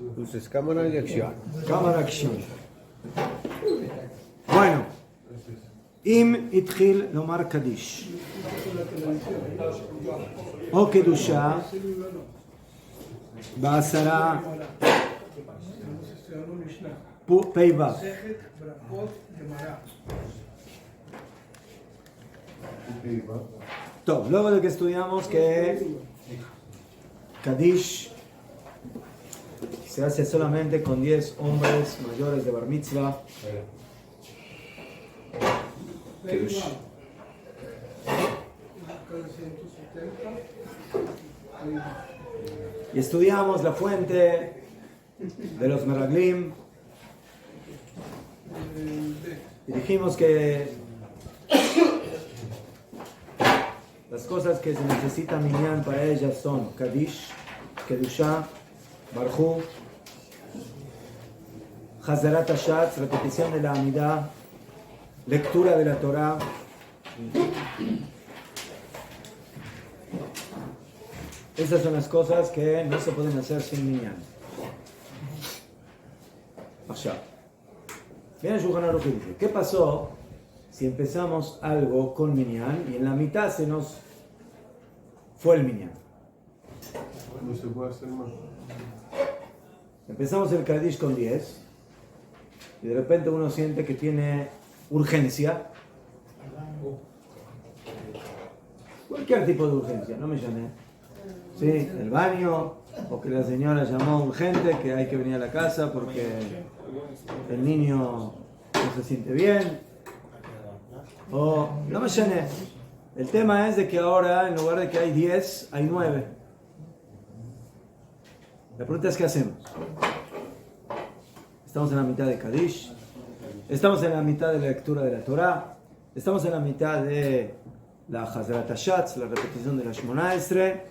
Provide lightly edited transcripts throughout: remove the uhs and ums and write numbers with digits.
Entonces, cámara de acción. Cámara acción. Bueno, Im itchil lomar Kadish. O Kedusha. Ba'asara. Peiva. Luego de que estudiamos que Kadish se hace solamente con 10 hombres mayores de Bar Mitzvah. Kedush. Y estudiamos la fuente de los Meraglim. Y dijimos que las cosas que se necesitan minyan para ellas son Kadish, Kedusha, Barjú, Hazarat Hashatz, repetición de la Amidah, lectura de la Torah. Esas son las cosas que no se pueden hacer sin minyan. Viene Shulchan Aruch y dice, ¿qué pasó si empezamos algo con minyan y en la mitad se nos fue el minyan? No se puede hacer más. Empezamos el Kadish con 10 y de repente uno siente que tiene urgencia. Cualquier tipo de urgencia, no me llamé. Sí, el baño, o que la señora llamó urgente, que hay que venir a la casa porque el niño no se siente bien. O no me llené. El tema es de que ahora, en lugar de que hay 10, hay 9. La pregunta es, ¿qué hacemos? Estamos en la mitad de Kadish, estamos en la mitad de la lectura de la Torah, estamos en la mitad de la Hazarat Hashatz, la repetición de la Shemona Esrei.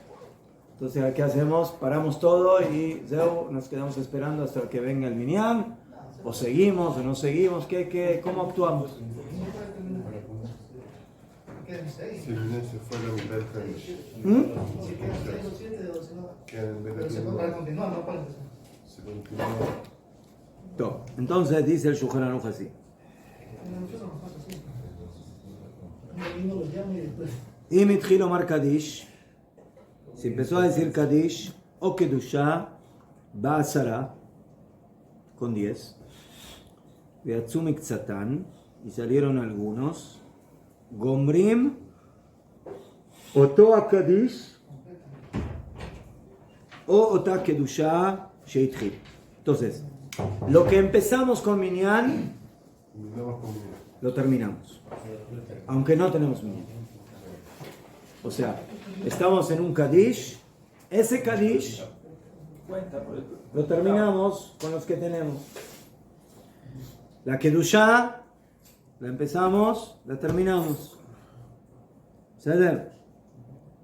Entonces, ¿qué hacemos? Paramos todo y nos quedamos esperando hasta que venga el minyan, o seguimos o no seguimos. ¿Cómo actuamos? Si no se fue la mitad del Kadish. Para continuar, no para Se continúa. Entonces dice el Shulchan Aruch así. Im itchil lomar Kadish. Se empezó a decir Kadish o Kedusha Ba'asara con 10. Ve'atzu miktzatan, y salieron algunos. Gomrim Oto HaKadish o Ota Kedusha Sheitchil. Entonces, lo que empezamos con minyan, lo terminamos. Aunque no tenemos minyan. O sea, estamos en un Kadish. Ese Kadish lo terminamos con los que tenemos. La Kedusha la empezamos, la terminamos. ¿Ceder?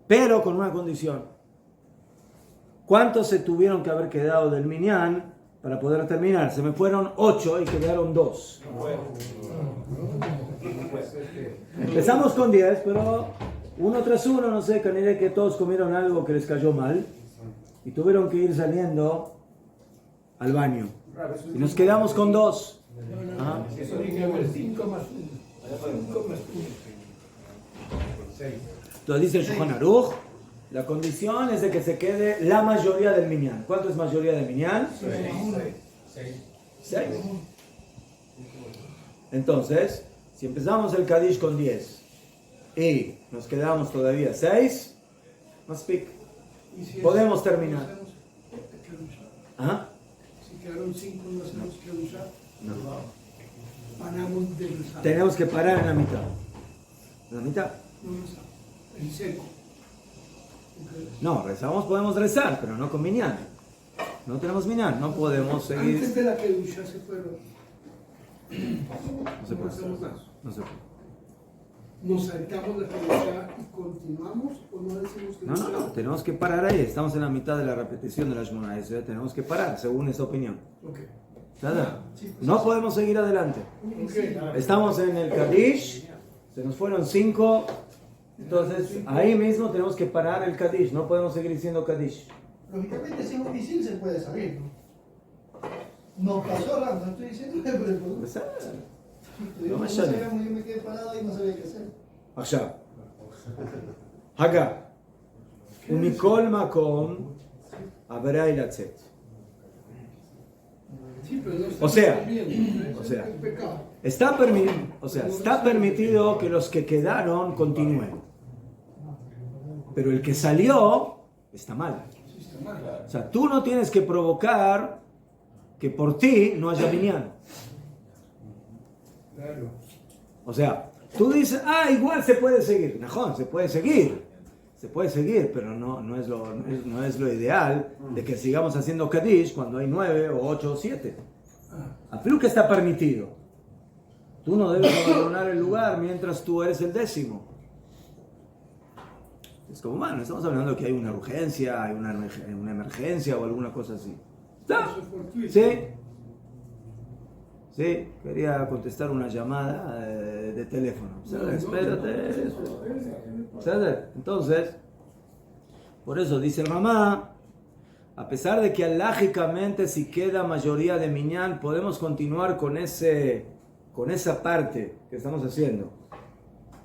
Pero con una condición. ¿Cuántos se tuvieron que haber quedado del minyan para poder terminar? Se me fueron 8 y quedaron 2. Empezamos con 10, pero uno tras uno, no sé, caniré que todos comieron algo que les cayó mal y tuvieron que ir saliendo al baño. Y nos quedamos con 2. ¿Ah? Eso tiene que haber 5 más 1. 5 más 1. 6. Entonces dice el Shulchan Aruch, la condición es de que se quede la mayoría del minyan. ¿Cuánto es mayoría del minyan? 6. Entonces, si empezamos el Kadish con 10 y nos quedamos todavía 6, más pic. Podemos terminar. ¿Ah? Si quedaron 5, no hacemos que usar. No. Paramos de usar. Tenemos que parar en la mitad. ¿En la mitad? No usar. En seco. No, rezamos, podemos rezar, pero no con minyan. No tenemos minyan, no podemos seguir. Antes de la que Kedusha se fueron. No se puede. hacemos nada. No se puede. ¿Nos saltamos la Kedusha y continuamos o no decimos que No, tenemos que parar ahí. Estamos en la mitad de la repetición de la Shemona Esrei. Tenemos que parar, según esa opinión. Ok. ¿Nada? Sí, pues No sí. podemos seguir adelante. Ok. Estamos en el Kadish, se nos fueron 5. Entonces, ahí mismo tenemos que parar el Kadish. No podemos seguir diciendo Kadish. Lógicamente, si es un misil se puede salir, ¿no? No pasó, Ram, no estoy diciendo que por el producto. לא No משנה. sabía muy bien, me quedé parado y no sabía qué hacer. עכשיו, הגה, ומכל מקום, הבראה לצאת. Sí, pero no O sea, está bien, o sea. es pecado. Está permitido que los que quedaron continúen. Pero el que salió está mal. Sí, está mal. O sea, tú no tienes que provocar que por ti no haya minyan. Claro. O sea, tú dices, igual se puede seguir. Najón, se puede seguir. Se puede seguir, pero no es lo ideal de que sigamos haciendo Kaddish cuando hay 9 o 8 o 7. Afilo que está permitido. Tú no debes abandonar el lugar mientras tú eres el 10º. Es como, bueno, estamos hablando de que hay una urgencia, hay una emergencia o alguna cosa así. ¿Está? Eso es fortuito. Sí. Sí, quería contestar una llamada de teléfono. Espérate. ¿Sabes? Entonces, por eso dice el mamá, a pesar de que alágicamente si queda mayoría de minyan, podemos continuar con esa parte que estamos haciendo,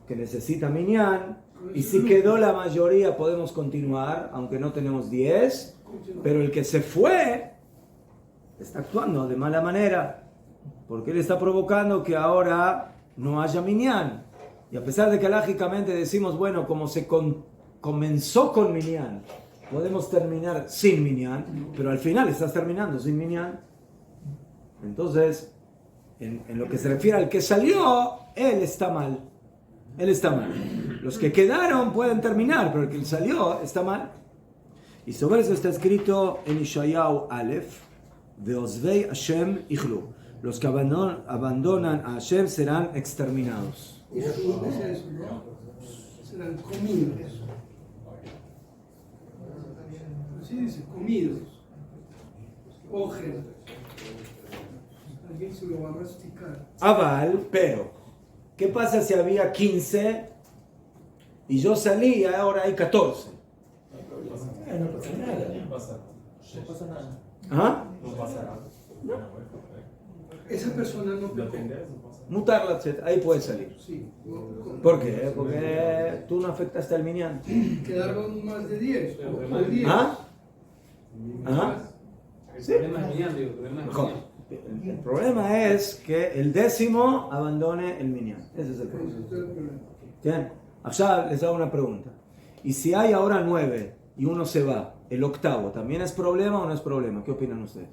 que necesita minyan, y si quedó la mayoría podemos continuar, aunque no tenemos 10, pero el que se fue está actuando de mala manera, porque él está provocando que ahora no haya minyan. Y a pesar de que alágicamente decimos, bueno, como se comenzó con minyan, podemos terminar sin minyan, pero al final estás terminando sin minyan. Entonces, en lo que se refiere al que salió, él está mal. Él está mal. Los que quedaron pueden terminar, pero el que salió está mal. Y sobre eso está escrito en Ishayahu Aleph, Ve'ozvei Hashem ichlu. Los que abandonan a Hashem serán exterminados. ¿Y eso es eso, no? Serán comidos. Así dice, comidos. Ojen. Alguien se lo va a masticar. Aval, pero, ¿qué pasa si había 15 y yo salí y ahora hay 14? ¿Ah? Esa persona no pecó. Mutar la tzet, ahí puede salir. Sí, no pecó. ¿Por qué? Porque tú no afectaste al minyan. Quedaron más de 10 o 10. ¿Ah? ¿Ah? Sí. Mejor. Mejor. El problema es que el 10º abandone el minyan. Ese es el Ese problema. es el problema. Bien. Allá les hago una pregunta. ¿Y si hay ahora 9 y uno se va, el 8º, también es problema o no es problema? ¿Qué opinan ustedes?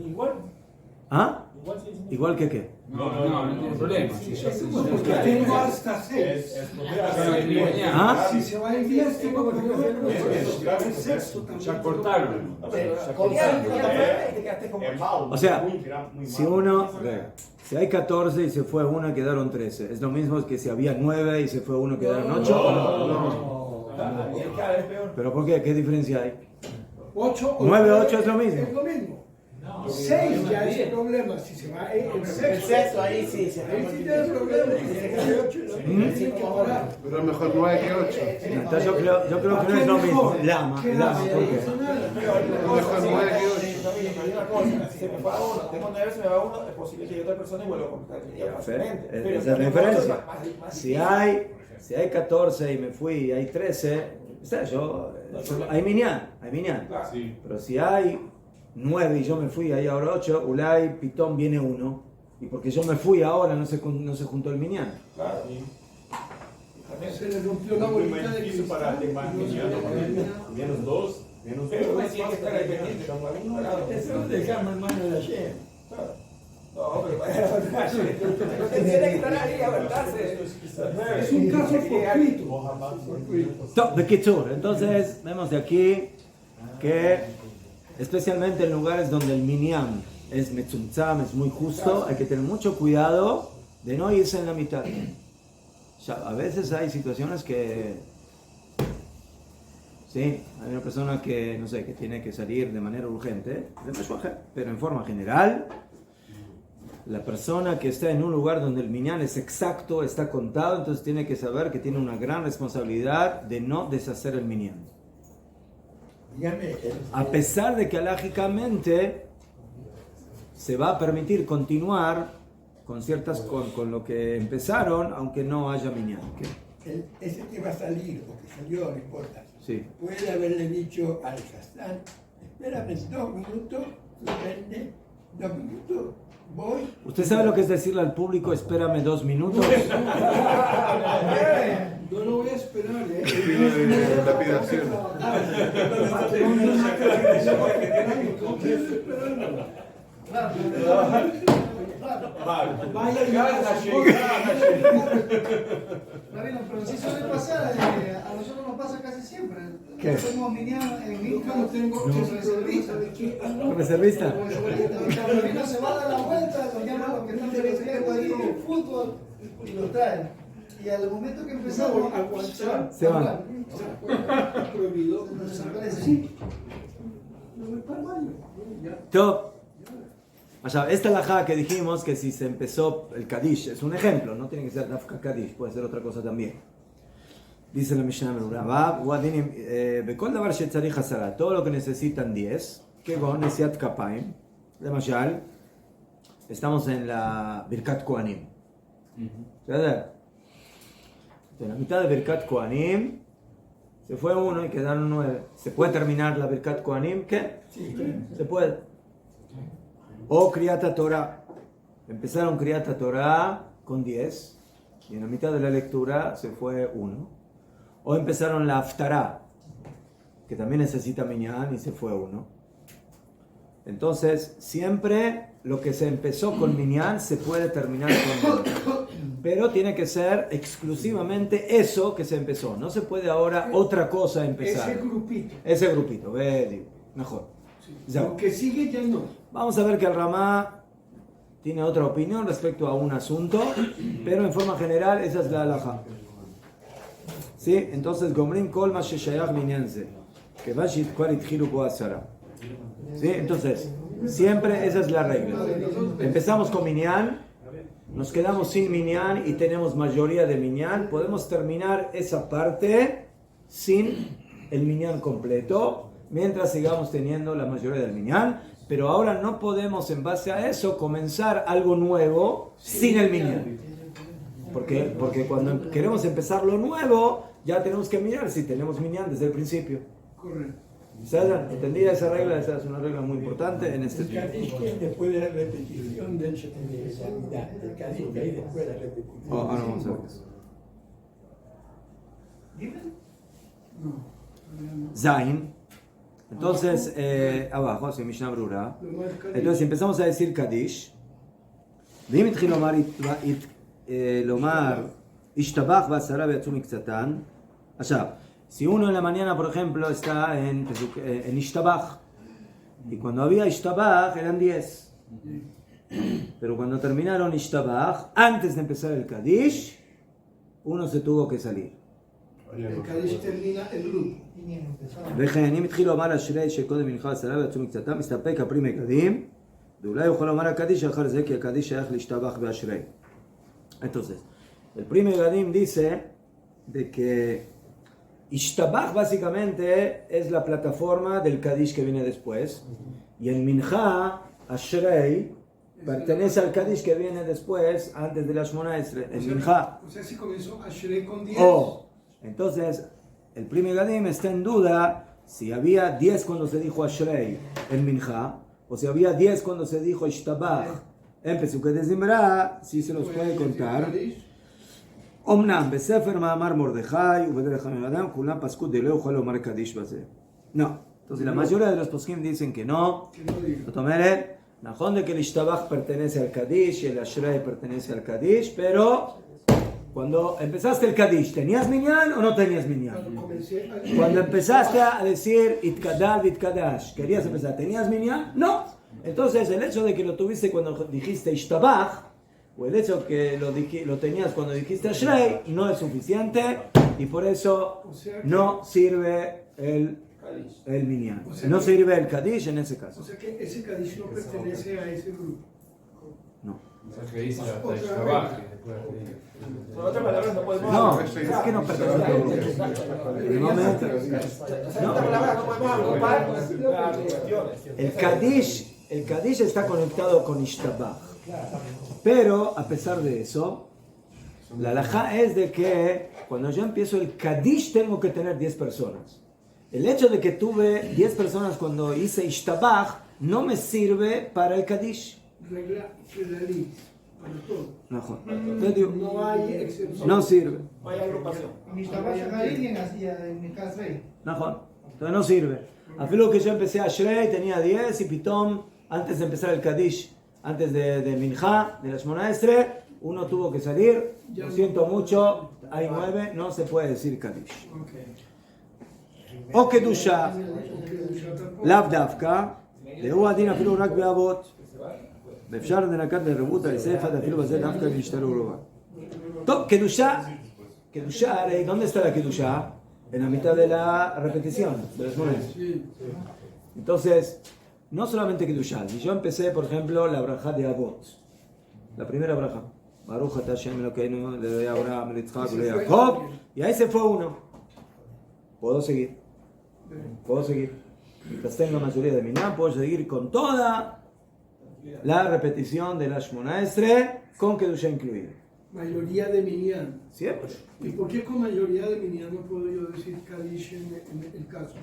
Igual. ¿Ah? Igual sí. ¿Igual que qué? No hay problema. Porque tengo hasta 6. ¿Ah? Si se va el 10, tengo que coger el sexto también. Ya cortaron. O sea, si hay 14 y se fue uno, quedaron 13. ¿Es lo mismo que si había 9 y se fue uno, quedaron 8? No. ¿Pero por qué? ¿Qué diferencia hay? 8 o 9, 8 es lo mismo. Es lo mismo. 6 ya es problema. Si se va el sexto, ahí sí, se ahí sí tiene problema. Si se cae el 8, tiene que parar. Pero es mejor 9 que 8. Entonces yo creo que no es lo mismo. Lama, ¿por qué? Mejor 9 que 8. Si me va uno, tengo 9, se me va uno, es posible que otra persona y vuelva a comprar. Esa es la diferencia. Si hay 14 y me fui y hay 13, hay minyan. Sí. Pero si hay 9 y yo me fui y hay ahora 8, Ulay, Pitón viene 1. Y porque yo me fui ahora no se juntó el minyan. Claro. Se le rompió la bolita de Beneficio para el menos 2. Pero uno tiene que estar ahí pendiente. Eso lo dejamos en manos de Hashem. No, pero tiene que estar ahí a aguantarse. Es un caso fortuito. De Kitzur. Entonces, vemos de aquí que, especialmente en lugares donde el minyan es metzumtzam, es muy justo, hay que tener mucho cuidado de no irse en la mitad. Ya, a veces hay situaciones que, sí, hay una persona que, no sé, que tiene que salir de manera urgente, pero en forma general, la persona que está en un lugar donde el minyan es exacto, está contado, entonces tiene que saber que tiene una gran responsabilidad de no deshacer el minyan. A pesar de que alágicamente se va a permitir continuar con con lo que empezaron, aunque no haya minyan. Ese que va a salir, o que salió, no importa. Sí. Puede haberle dicho al Hassan, espérame 2 minutos, suspende, 2 minutos, voy. ¿Usted sabe lo que es decirle al público, espérame 2 minutos? No lo voy a esperar, Lapidación. Rabino, pero si suele pasar, a nosotros nos pasa casi siempre. ¿Qué? Hacemos minyan en mi Nunca tengo reservista. ¿Reservista? El rabino se va a dar la vuelta, lo llaman los que están de reserva ahí en fútbol y lo traen. Y al momento que empezamos, Se van. prohibido. se desaparece. Top. Esta lajá que dijimos que si se empezó el Kadish, es un ejemplo, no tiene que ser Dafka Kadish, puede ser otra cosa también. Dice la Mishnah Berurah, todo lo que necesitan 10, que con Nesiat Kapaim, de Mashal, estamos en la Birkat Kohanim. ¿Verdad? En la mitad de Birkat Kohanim se fue uno y quedaron 9. ¿Se puede terminar la Birkat Kohanim? ¿Qué? Sí. Se puede. O Kriyat Torah. Empezaron Kriyat Torah con 10 y en la mitad de la lectura se fue 1. O empezaron la Haftarah, que también necesita minyan y se fue 1. Entonces, siempre lo que se empezó con minyan se puede terminar con minyan. Pero tiene que ser exclusivamente eso que se empezó. No se puede ahora otra cosa empezar. Ese grupito. Ese grupito, mejor. Ya. Lo que sigue ya no. Vamos a ver que el Ramá tiene otra opinión respecto a un asunto, pero en forma general esa es la halajá. ¿Sí? Entonces, Gomrin Kol Ma Sheshayach Minyanze, que Vashit Kwarit Hiru Bo Asara. ¿Sí? Entonces, siempre esa es la regla. Empezamos con Minyan, nos quedamos sin Minyan y tenemos mayoría de Minyan, podemos terminar esa parte sin el Minyan completo, mientras sigamos teniendo la mayoría del Minyan, pero ahora no podemos en base a eso comenzar algo nuevo sin el Minyan. Porque cuando queremos empezar lo nuevo, ya tenemos que mirar si tenemos Minyan desde el principio. Correcto. ¿Entendida esa regla? Esa es una regla muy importante en este El tiempo. Kadish que después de la repetición del Shemitah. El Kadish que hay después de la repetición. Ahora vamos a ver eso. Zain. Entonces, abajo, así Mishnah Berurah. Entonces empezamos a decir Kadish. ואם התחיל לומר השתבח בעשרה ויצאו מקצתן. עכשיו, si uno en la mañana, por ejemplo, está en Ishtabach, y cuando había Ishtabach eran 10. Pero cuando terminaron Ishtabach, antes de empezar el Kadish, uno se tuvo que salir. El Kadish termina el grupo. וכן, אם התחילו לומר אשרי שקודם מנחה עשרה ויצאו מקצתם, מסתפק הפרי מקדים, ואולי יכול לומר הקדיש אחר זה, כי הקדיש שייך להשתבח באשרי. Entonces, el Pri Megadim dice de que Ishtabach básicamente es la plataforma del Kadish que viene después, y el Mincha, Ashrei, pertenece al Kadish que viene después, antes de la Shmona Esrei, el Mincha. O sea, si comenzó Ashrei con 10. Entonces, el Pri Megadim está en duda si había 10 cuando se dijo Ashrei en Mincha, o si había 10 cuando se dijo Ishtabach en Pesukei de Zimra, si se los puede contar. אמנם בספר מאמר מרדכי ובדרך המאדם כולם פסקו דלא יוכל לומר קדיש בזה. No. Entonces la mayoría de los poskim dicen que no. זאת אומרת, נכון de que el Ishtabach pertenece al Kadish y el Ashrei pertenece al Kadish, pero cuando empezaste el Kadish, ¿tenías minyan o no tenías minyan? Cuando empezaste a decir Itkadal Itkadash, ¿querías empezar? ¿Tenías minyan? No. Entonces el hecho de que lo tuviste cuando dijiste Ishtabach, o el hecho que lo tenías cuando dijiste Ashrei, no es suficiente y por eso no sirve el minyan. No sirve el Kadish en ese caso. O sea que ese Kadish no pertenece a ese grupo. No. O sea, que dice hasta Ishtabach. Con otras palabras, no podemos. No, es que no pertenece al grupo. En el momento. En otras palabras, no podemos agrupar las cuestiones. El Kadish el Kadish está conectado con Ishtabach. Pero, a pesar de eso, la halajá es de que cuando yo empiezo el Kadish tengo que tener 10 personas. El hecho de que tuve 10 personas cuando hice Ishtabach no me sirve para el Kadish. Regla federal para todo. No hay excepción. No sirve. No hay agrupación. Mi papá alguien hacía en mi casa ahí. Entonces no sirve. A lo que yo empecé a Shrei tenía 10 y Pitom, antes de empezar el Kadish, antes de Minjá, de la Shmona Estre, uno tuvo que salir. Lo siento mucho, hay 9, no se puede decir Kadish. O Kedusha, Lav Davka, דהוא הדין אפילו רק באבות ואפשר לנקט לרבות על ספת אפילו בזה דווקא משתרו רובה טוב, קדושה, הרי ¿dónde está la קדושה? En la mitad de la repetición de los monedas. Entonces, no solamente קדושה, si yo empecé por ejemplo la braja de Avot, la primera braja Baruch atah Hashem Elokeinu le Abraham, le Yitzhak, le Jacob, y ahí se fue uno. Puedo seguir. Mientras tenga mayoría de Minyan, puedo seguir con toda la repetición de la Shmona Estre con Kedusha incluida. Mayoría de Minyan. Siempre. ¿Y por qué con mayoría de Minyan no puedo yo decir Kadish en el caso?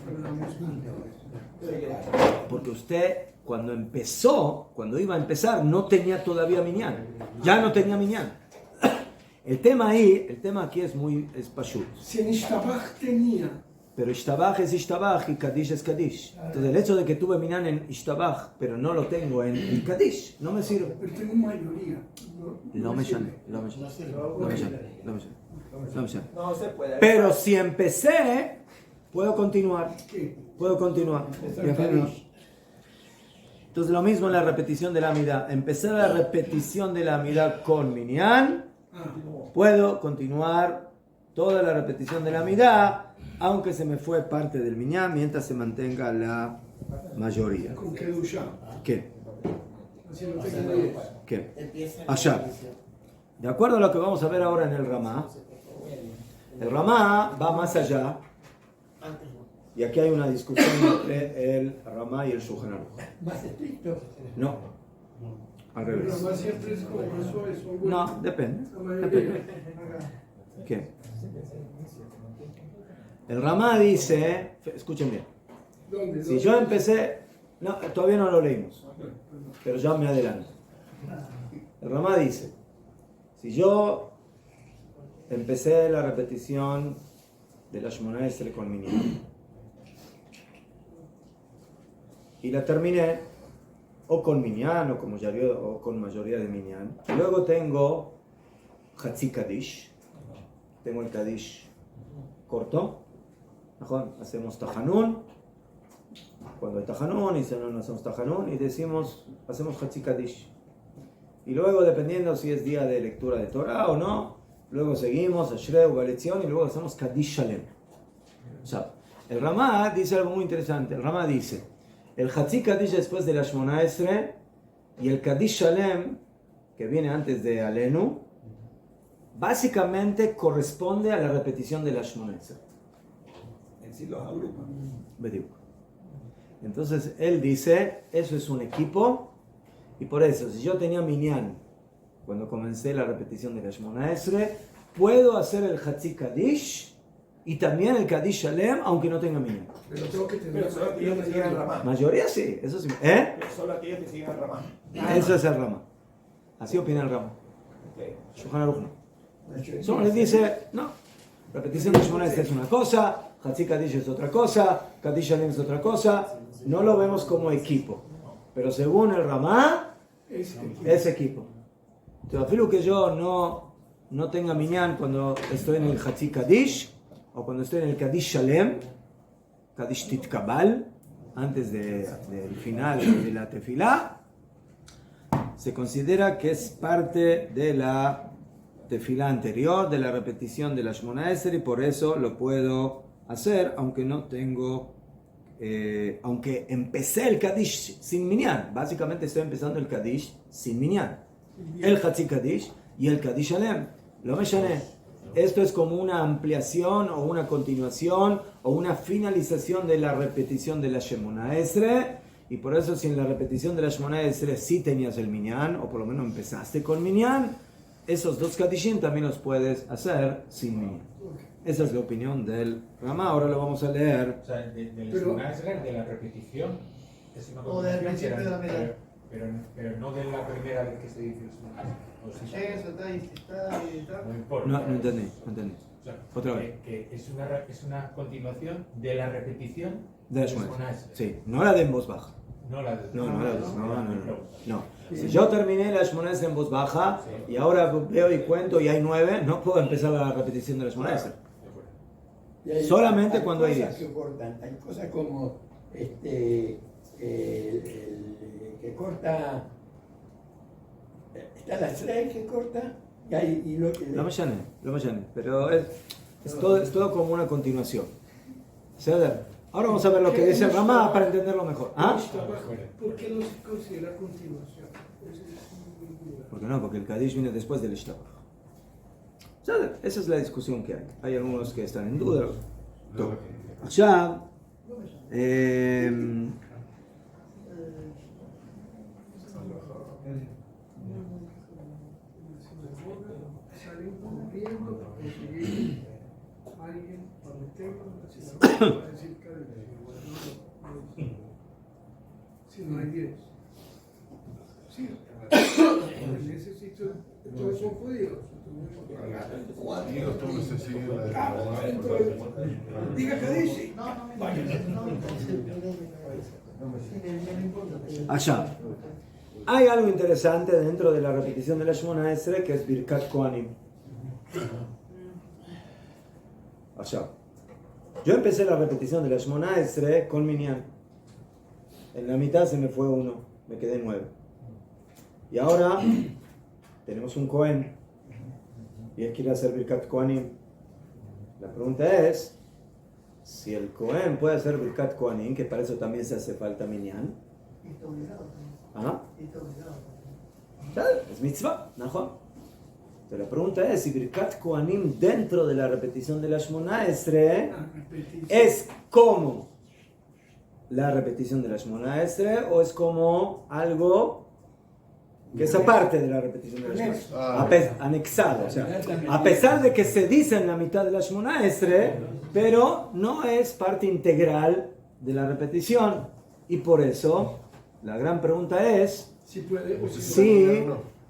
Porque usted, cuando iba a empezar, no tenía todavía Minyan. Ya no tenía Minyan. El tema aquí es pashut. Si en Ishtabach tenía. Pero Ishtabach es Ishtabach y Kadish es Kadish. Entonces el hecho de que tuve Minyan en Ishtabach, pero no lo tengo en Kadish, no me sirve. Pero tengo mayoría. No me llame. No se puede. Pero si empecé, puedo continuar. Entonces lo mismo en la repetición de la Amida. Empecé la repetición de la Amida con Minyan, puedo continuar toda la repetición de la Amida, aunque se me fue parte del Minyan, mientras se mantenga la mayoría. Con Kedusha. ¿Qué? Así no tengo 10. ¿Qué? Allá. De acuerdo a lo que vamos a ver ahora en el Ramá, el Ramá va más allá, y aquí hay una discusión entre el Ramá y el Shulchan Aruch. ¿Más estricto? No, al Pero revés. más siempre es como eso. No, depende. ¿Qué? El Ramá dice, escuchen bien, ¿Dónde? si yo empecé, no, todavía no lo leímos, pero ya me adelanto. El Ramá dice, si yo empecé la repetición de la Shmona Estre con Minyan y la terminé o con Minyan o con mayoría de Minyan, luego tengo Hatzi Kadish, tengo el Kadish corto, hacemos Tajanun, cuando hay Tajanun y si no hacemos Tajanun y hacemos Hatzi Kadish. Y luego, dependiendo si es día de lectura de Torah o no, luego seguimos a Shrei o Lección y luego hacemos Kadish Shalem. O sea, el Ramá dice algo muy interesante. El Ramá dice, el Hatzi Kadish después de la Shmona Estre y el Kadish Shalem, que viene antes de Alenu, básicamente corresponde a la repetición de la Shmona Estre. En sí los agrupan. Entonces, él dice, eso es un equipo. Y por eso, si yo tenía Minyan cuando comencé la repetición de la Shmona Estre, puedo hacer el Hatzi Kadish y también el Kadish Shalem, aunque no tenga Minyan. Pero tengo que tener. Pero solo aquellos que siguen el Ramá. Mayoría sí, eso sí. Solo aquellos que siguen el Ramá. Eso es el Ramá. Así opina el Ramá. Shulchan Aruch no. Solo les dice, no, repetición de Shmona Estre es una cosa, Hatzi Kadish es otra cosa, Kadish Shalem es otra cosa. No lo vemos como equipo. Pero según el Ramá, es equipo. Entonces, afilo que yo no tenga Minyan cuando estoy en el Hatzi Kadish o cuando estoy en el Kadish Shalem, Kadish Titkabal, antes del final de la tefilá, se considera que es parte de la tefilá anterior, de la repetición de la Shmona Estre, y por eso lo puedo hacer, aunque no tengo. Aunque empecé el Kadish sin Minyan, básicamente estoy empezando el Kadish sin Minyan, el Hatzi Kadish y el Kadish Shalem, lo mencioné. Esto es como una ampliación o una continuación o una finalización de la repetición de la Shemona Estre, Y por eso si en la repetición de la Shemona Esrei sí tenías el minyan, o por lo menos empezaste con minyan, esos dos kadishim también los puedes hacer sin minyan. Esa es la opinión del Ramá. Ahora lo vamos a leer. O sea, de Pero- de la repetición, es una O del continuación, principio de la medalla. pero no de la primera vez que se dice el Shema Esrei. O sí, Eso está. no importa. No entendí. O sea, Otra vez. que es una continuación de la repetición De la Shema Shemona Esrei. Sí, no la de en voz baja. No la de... No. Si yo terminé la Shemona Esrei en voz baja y ahora veo y cuento y hay 9, no puedo empezar la repetición de la Shemona Esrei. Y hay- Solamente cuando hay cosas 10. que cortan. Hay cosas como el que corta. Está la Shrek que corta. Y lo que. Lo mañana, pero es todo como una continuación. ¿Ceder? Ahora vamos a ver lo que dice el Ramá para entenderlo mejor. ¿Ah? ¿Por qué no se considera continuación? ¿Por qué no? Porque el Kadish viene después del Ishtabach. ¿Ceder? Esa es la discusión que hay. Hay algunos que están en duda. Ya. Salen corriendo para conseguir a alguien para meterlo en la sinagoga para decir que si no hay 10. Sí, en ese sitio todos son judíos. Judíos, todos se siguen la Diga que dice. Allá. Hay algo interesante dentro de la repetición de la Shemona Esrei que es Birkat Kohanim. Allá. Yo empecé la repetición de la Shemona Esrei con Minyan. En la mitad se me fue uno, me quedé 9. Y ahora tenemos un Kohen y él quiere hacer Birkat Kohanim. La pregunta es si el Kohen puede hacer Birkat Kohanim, que para eso también se hace falta Minyan. ¿Ah? Es mitzvah, ¿no? Pero la pregunta es si Birkat Kohanim dentro de la repetición de la Shemona Esrei es como la repetición de la Shemona Esrei o es como algo que es aparte de la repetición de la Shemona Esrei. Anexado, o sea, a pesar de que se dice en la mitad de la Shemona Esrei, pero no es parte integral de la repetición. Y por eso la gran pregunta es Si puede o si,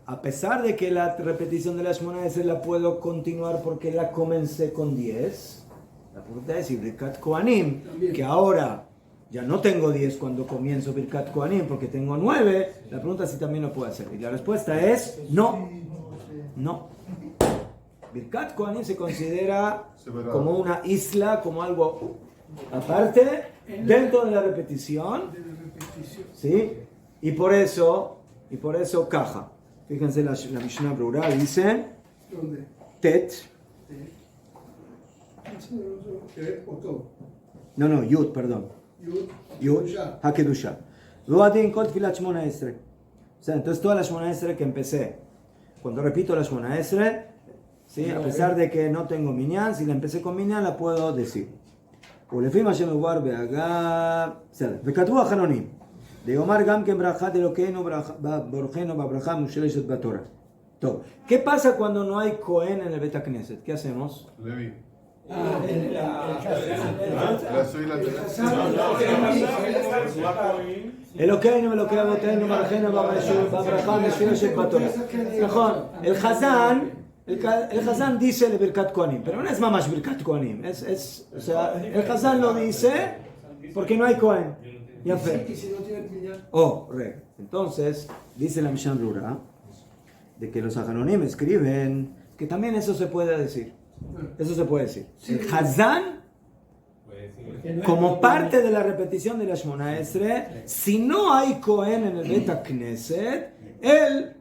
a pesar de que la repetición de la Shemona Esrei la puedo continuar porque la comencé con 10, la pregunta es si Birkat Kohanim, que ahora ya no tengo 10 cuando comienzo Birkat Kohanim porque tengo 9, la pregunta es si también lo puedo hacer. Y la respuesta es no. No. Birkat Kohanim se considera como una isla, como algo aparte, dentro de la repetición. ¿Sí? Y por eso caja. Fíjense la Mishnah Brura dice ¿Dónde? Tet. No, Yud, perdón. Yud, Hakedusha. Luadin Kol Tfilat Shemona Esrei. O sea, entonces toda la Shemona Esrei que empecé, cuando repito la Shemona Esrei, ¿sí? A pesar de que no tengo minyan, si la empecé con minyan la puedo decir. ולפי מה שמובהר בהגה, בסדר, וכתבו החנונים, ליאמר גם כן ברכת אלוקינו ברכנו בברכה המשולשת בתורה. טוב, ¿qué pasa cuando no hay Cohen en el Bet Knesset? ¿Qué hacemos? Levi. אלוקינו ואלוקי אבותינו ברכנו בברכה המשולשת בתורה. נכון, el Hazán dice el Birkat Kohanim, pero no es mamash Birkat Kohanim. O sea, el Hazán lo dice porque no hay Kohen. Ya fe. Entonces, dice la Mishnah Brura de que los Hanonim escriben que también eso se puede decir. Eso se puede decir. El Hazán, como parte de la repetición de la Shemona Esrei, si no hay Kohen en el Bet Knesset, él,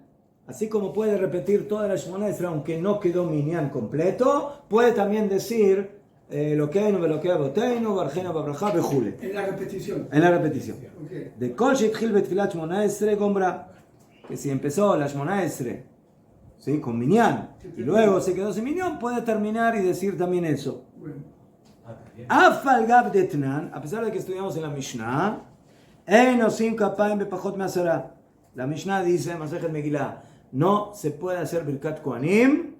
así como puede repetir toda la Shemona Esrei, aunque no quedó minyan completo, puede también decir Elokeinu ve'Elokei Avoteinu Barjena Babraja Bejule. En la repetición. En la repetición. Okay. De Kol Sheitchil Betfilat Shemona Esrei Gombra, que si empezó la Shemona Esrei, ¿sí? Con minyan y luego se quedó sin minyan, puede terminar y decir también eso. Bueno. Afal Gab Detnan, a pesar de que estudiamos en la Mishnah, Enosim kapayim bepachot me'asara. La Mishnah dice, Masejet Megillah, no se puede hacer Birkat Kohanim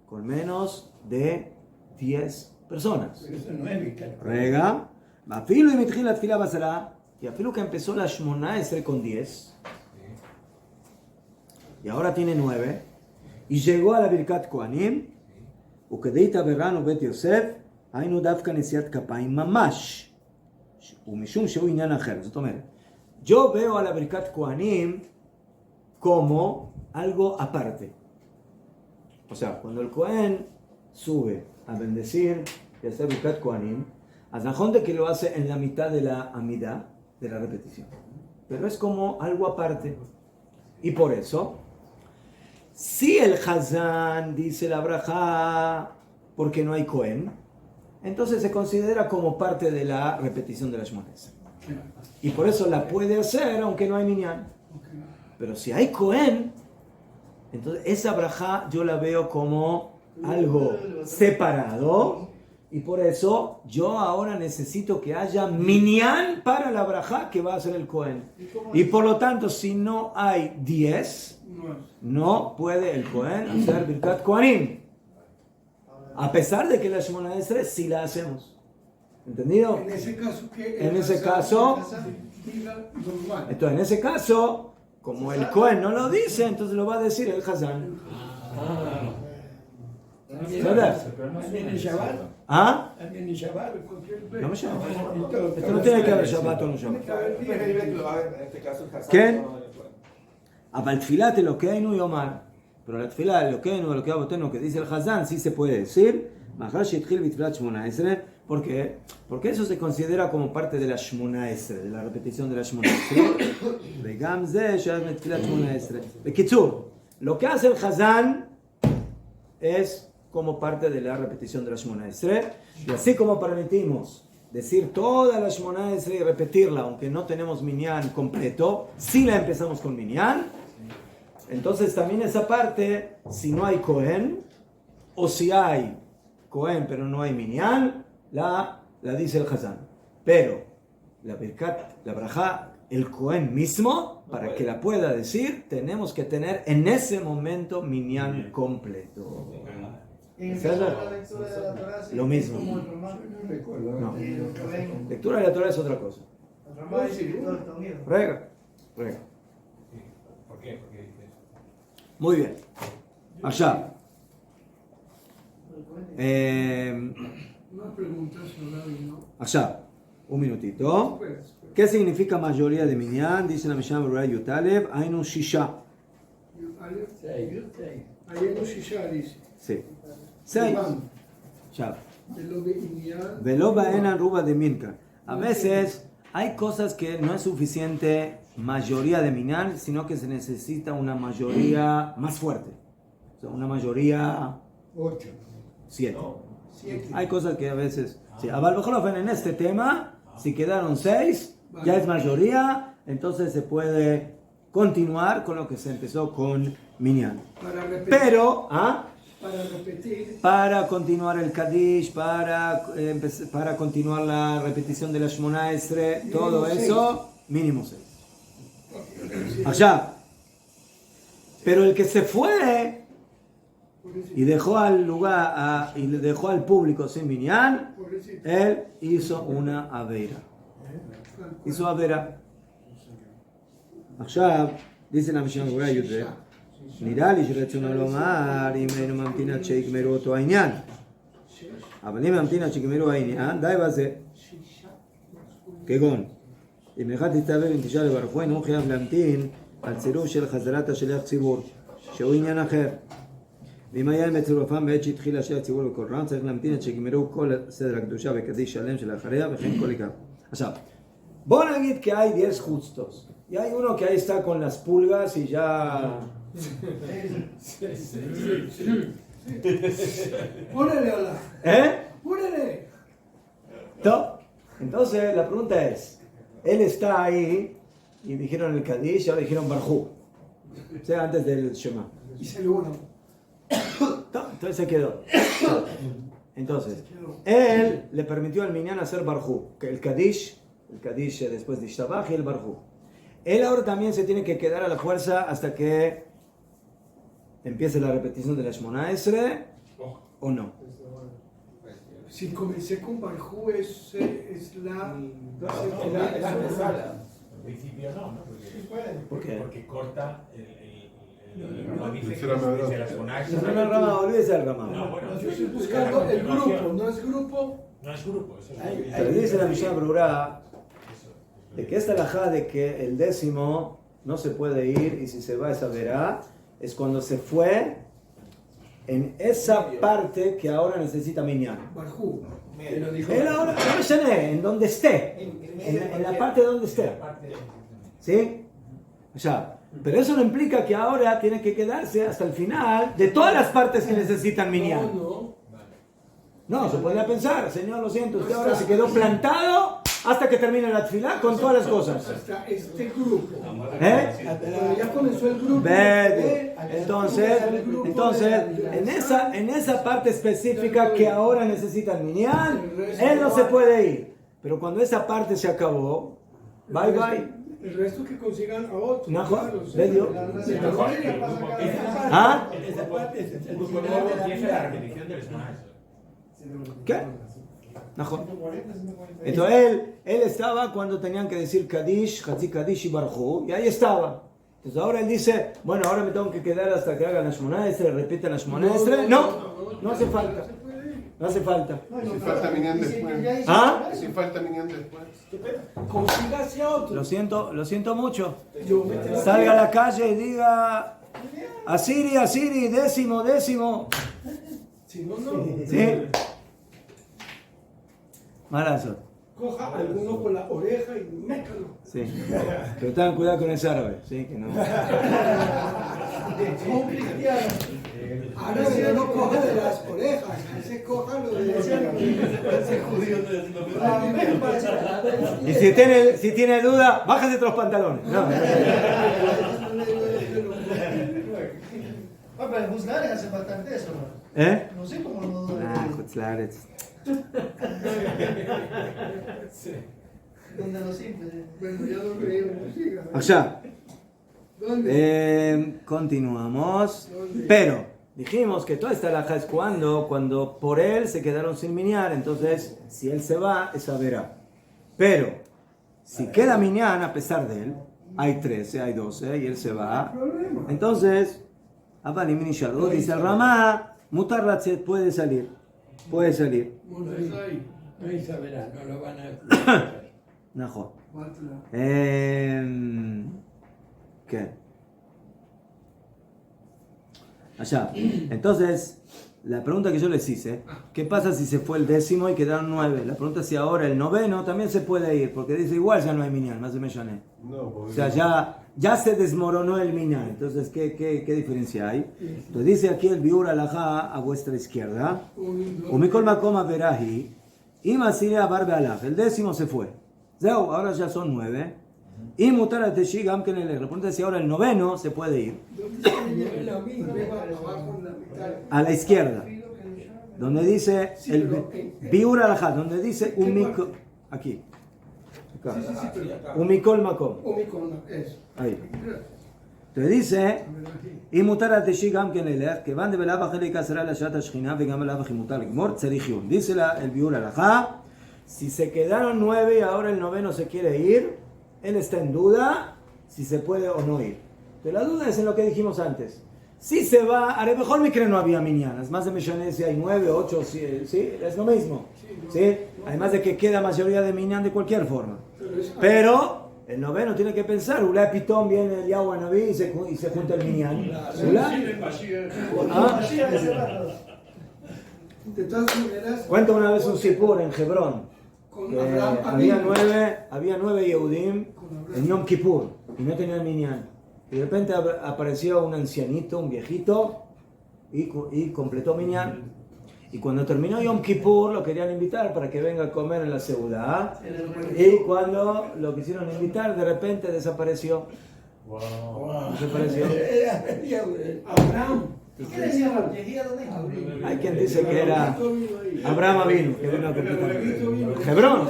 con menos de 10 personas. Pero eso no es Birkat. Rega, afilu y mitjil la tefila basara, y afilu que empezó la Shmona Esrei con 10, y ahora tiene 9, y llegó a la Birkat Kohanim, ukedeita berrano bet Yosef, היינו דווקא נשיאת כפיים ממש, ומשום שהוא עניין אחר. זאת אומרת, yo veo a la Birkat Kohanim como algo aparte. O sea, cuando el Kohen sube a bendecir y hacer Birkat Kohanim, Najón de que lo hace en la mitad de la amida, de la repetición. Pero es como algo aparte. Y por eso, si el Hazán dice la braja porque no hay Kohen, entonces se considera como parte de la repetición de la Shemona Esrei. Y por eso la puede hacer aunque no hay minyan. Pero si hay Kohen, entonces esa braja yo la veo como algo separado. Y por eso yo ahora necesito que haya minyan para la braja que va a hacer el Kohen. Y por lo tanto, si no hay 10, no puede el Kohen hacer Birkat Kohanim. A pesar de que la Shemona Esrei sí la hacemos. ¿Entendido? En ese caso, ¿qué? En ese caso, diga normal. entonces en ese caso, como el Kohen no lo dice, entonces lo va a decir el Hazán. ¿También en Shabbat? ¿Ah? ¿También en Shabbat? No me llama. Entonces, Esto no tiene que haber Shabbat o no Shabbat. En este caso, el Hazán ¿Qué? no- אבל תפילת אלוקינו יאמר, pero la tefila אלוקינו, אלוקי אבותינו, que dice el Hazán, sí se puede decir, מאחר שהתחיל בתפילת שמונה עשרה, ¿por qué? Porque eso se considera como parte de la שמונה עשרה, de la repetición de la שמונה עשרה, וגם זה שייך לתפילת שמונה עשרה. בקיצור, lo que hace el Hazán es como parte de la repetición de la שמונה עשרה, y así como permitimos decir toda la Shemona Esrei y repetirla, aunque no tenemos minyan completo, si la empezamos con minyan, entonces también esa parte, si no hay Kohen, o si hay Kohen pero no hay minyan, la dice el Hazán. Pero la Birkat, la Braja, el Kohen mismo, para que la pueda decir, tenemos que tener en ese momento minyan completo. En el ¿Sabes? caso de la lectura de la Torah, sí, Lo mismo. como el Ramá. no recuerdo. No. Y el Kohen, Lectura de la Torah es otra cosa. el Ramá dice que todo está unido. Rega. ¿Por qué? Porque Muy bien. Allá. Una pregunta sobre ¿no? Allá. Un minutito. ¿Qué significa mayoría de minyan? Dice la Mishnah Berurah Yutalev, Ainu Shisha. Seis. Ahí en los Shisha dice. Sí. 6. Van, Ya. de lo de Inyan. Veloba enan ruba de minka. A veces hay cosas que no es suficiente mayoría de minyan, sino que se necesita una mayoría más fuerte. O sea, una mayoría 8. 7. 7. Hay cosas que a veces... Sí, a Balbajolofen en este tema, si quedaron 6, ya es mayoría, entonces se puede continuar con lo que se empezó con minyan. Para repetir. Pero, Para repetir. para continuar el Kaddish, para continuar la repetición de la Shemona Esrei, todo Mínimo eso, mínimo 6. Allá. Pero el que se fue y dejó al lugar, y le dejó al público sin minyan, Pobrecito. él hizo una aveira. hizo avera. עכשיו, dice la Mishnah Berurah Yudre, נראה לי שרצונו לומר אם היינו ממתין עד שיגמרו אותו העניין. אבל אם ממתין עד שיגמרו העניין, די בזה. כגון, אם אחד תצטווה ונתשאל לברכו, אינו חייב להמתין על צירוף של חזרת השליח ציבור, שהוא עניין אחר. ואם היה עם צירופם בעת שהתחיל השליח ציבור בכל רם, צריך להמתין עד שיגמרו כל סדר הקדושה וקדיש שלם שלאחריה, וכן כל עיקר. עכשיו, bואו נגיד que hay 10 justos. Y hay uno que ahí está con las pulgas y ya... Ponele a la. Ponele. ¿No? Entonces la pregunta es, él está ahí y dijeron el Kadish y ahora dijeron Barjú. O sea, antes del Shema. Y salió uno. No, entonces se quedó. Entonces, él le permitió al minyan hacer Barjú, que el Kadish el Kadish después de Ishtabach y el Barjú. Él ahora también se tiene que quedar a la fuerza hasta que empiece la repetición de la Shmona Esre, ¿o no? Si comencé con Barjú es la... Es la antesala. Al principio no, porque, ¿Por qué? porque corta no dice Dice que la dice verdad. la Shmona No, no, Rama, olvídese del Rama. No, bueno, Yo estoy buscando el grupo, ¿no es grupo? no es grupo, eso Ahí, es Pero dice la Mishnah Brura eso. de que esta alajá de que el 10º no se puede ir y si se va esa verá, es cuando se fue en esa parte que ahora necesita minyan. Barjú. Que lo dijo. Él ahora, no me llené, en donde esté, en la parte donde esté. ¿Sí? O sea, pero eso no implica que ahora tiene que quedarse hasta el final de todas las partes que necesitan minyan. No, se podría pensar, señor, lo siento, usted ahora se quedó plantado hasta que termine la tefilá con todas las cosas. Hasta este grupo. ¿Eh? Ya comenzó el grupo. Entonces, en esa parte específica que ahora necesitan minyan, él no se puede ir. Pero cuando esa parte se acabó, bye bye. El resto que consigan a otros. Najo, claro, sí. ¿ves yo? ¿Ah? ¿Ah? Esa parte es el El grupo final nuevo de la empieza la vida. repetición del Shmona Esre. ¿Qué? Najo. Entonces él estaba cuando tenían que decir Kadish, Hatzi Kadish y Barjú, y ahí estaba. Entonces ahora él dice, bueno, ahora me tengo que quedar hasta que hagan la Shmona Esre, repitan la Shmona Esre. No hace falta. No hace falta. Si falta minyan después. ¿Ah? Si falta minyan después. Consigas a otros. Lo siento mucho. Yo Salga a la calle y diga Asiri, Asiri, 10º. Si no, no. ¿Sí? Malazo. Coja alguno por la oreja y métalo. Sí. Pero tengan cuidado con ese árabe. Sí, que no. Un cristiano. Ahora si no coja de las orejas, ese coja lo de ese judío. Y si tiene duda, bájese los pantalones. No. Pero en Husgares hace bastante eso, ¿no? ¿Eh? No sé cómo lo... Ah, Hutzlaretz. Donde lo simple. Bueno, ya lo creímos. Siga. Allá. ¿Dónde? Continuamos. Pero dijimos que toda esta alhaja es cuando por él se quedaron sin minyan. Entonces, si él se va, esa verá. Pero si queda minyan a pesar de él, hay 13, hay 12 y él se va. Entonces, dice el Ramá, Mutar Latzet puede salir. Puede salir. Ahí saberá, no lo van a... Najo. Cuatro. ¿Qué? Allá. Entonces, la pregunta que yo les hice, ¿qué pasa si se fue el 10º y quedaron 9? La pregunta es si ahora el 9º también se puede ir, porque dice igual ya no hay minyan, más de mellané. No, O sea, ya se desmoronó el minyan. Entonces, ¿qué diferencia hay? Entonces dice aquí el biur alajá a vuestra izquierda. Umikol makoma verahi. Y Masiria barbe alaj. El 10º se fue. Zeu, ahora ya son 9. Y mutar a teshi gam ken elech. La pregunta es si ahora el 9º se puede ir. La misma, abajo en la mitad. A la izquierda. Donde dice el biur alajá. Donde dice umikol. Aquí. Acá. Umikol makom. Eso. Ahí. Entonces dice, y mutar a teshi gam ken elech, que van de belav ajelika será la shata shchina y gam belav ajimutar gmor tzerichun. Dice el biur alajá, si se quedaron 9 y ahora el 9º se quiere ir, él está en duda si se puede o no ir. Pero la duda es en lo que dijimos antes. Si se va, a lo mejor me creen no había minyanas, más de millones si hay 9, 8, ¿sí? Es lo mismo. ¿Sí? Además de que queda mayoría de minyan de cualquier forma. Pero el 9º tiene que pensar, Ulay Pitón viene el Yahweh Naví y se junta el minyan. Ulay. ¿Ah? De todas maneras, Cuenta una vez un sipur en Hebrón. con Que Abraham había 9 Yehudim en Yom Kippur y no tenían minyan. Y de repente apareció un ancianito, un viejito, y completó minyan. Y cuando terminó Yom Kippur lo querían invitar para que venga a comer en la Seudá. Y cuando lo quisieron invitar, de repente desapareció. Desapareció. Abraham. ¿Qué decía? Yehía domingo. Hay quien dice que era Abraham vino, que vino a completar. Hebrón.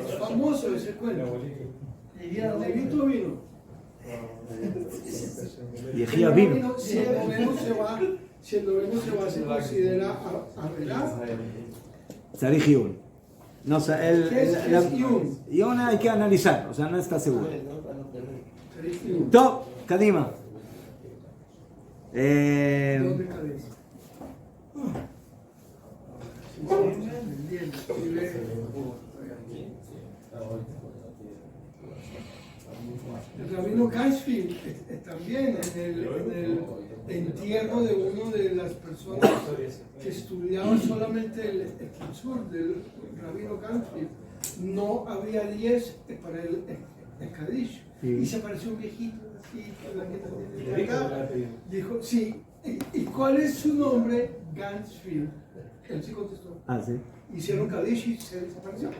Es famoso ese cuento. Yehía domingo vino. Yehía vino. Si el noveno se va, se considera Avelá. Sarih Yun. No, o sea, Yun hay que analizar, o sea, no está seguro. Top, Kadima. ¿Dónde cabeza? El rabino Gansfield también en el entierro de una de las personas que estudiaba solamente el sur del rabino Gansfield, no había 10 para el Kadish. Y se apareció un viejito así, con la que dijo, sí, ¿y cuál es su nombre? Gansfield. Él sí contestó. Ah, sí. Hicieron Kadish y se desapareció.